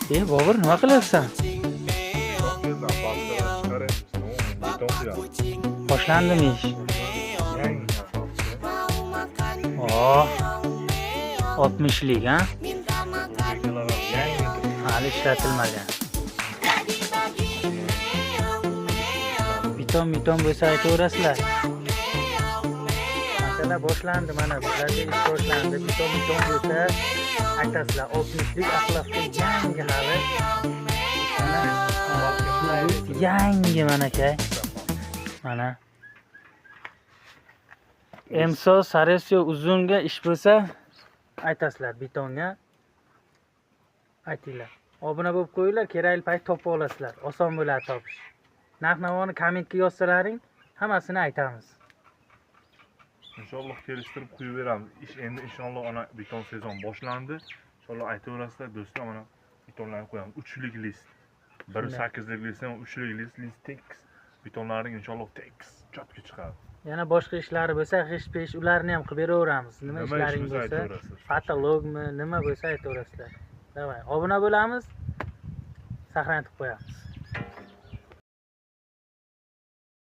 Bobur, nima qilyapsan? Boshlandimi ish? Oh, 60lik, ha? Hali ishlatilmagan. Biton bo'lsa aytaverasizlar. Masalan, boshlandi mana bizlarda ish boshlandi. Biton bo'lsa aytasizlar. 60lik axloqga yangi hali. Yangi mana kay. Mana. Emso, Saresio uzunga ish bo'lsa aytasizlar bitonga. Aytinglar. Obuna bo'lib qo'yinglar, kerakli payt topib olasizlar. Oson bo'ladi topish. Narx-navoni kommentga yozsalaring, hammasini aytamiz. Inshaalloh kelishtirib qo'yib beramiz. Ish endi inshaalloh ana beton sezon boshlandi. Inshaalloh aytaverasizlar do'stlar, mana betonlarni qo'yamiz. 3lik list. 1.8lik list ham 3lik list tekis. Betonlarning inshaalloh tekis chotga chiqadi. Yana boshqa ishlari bo'lsa, g'ish-pish ularni ham qilib beraveramiz. Nima ishlaring bo'lsa, patologmi, nima bo'lsa aytaverasizlar. Davay, obuna bo'lamiz. Saqlantirib qo'yamiz.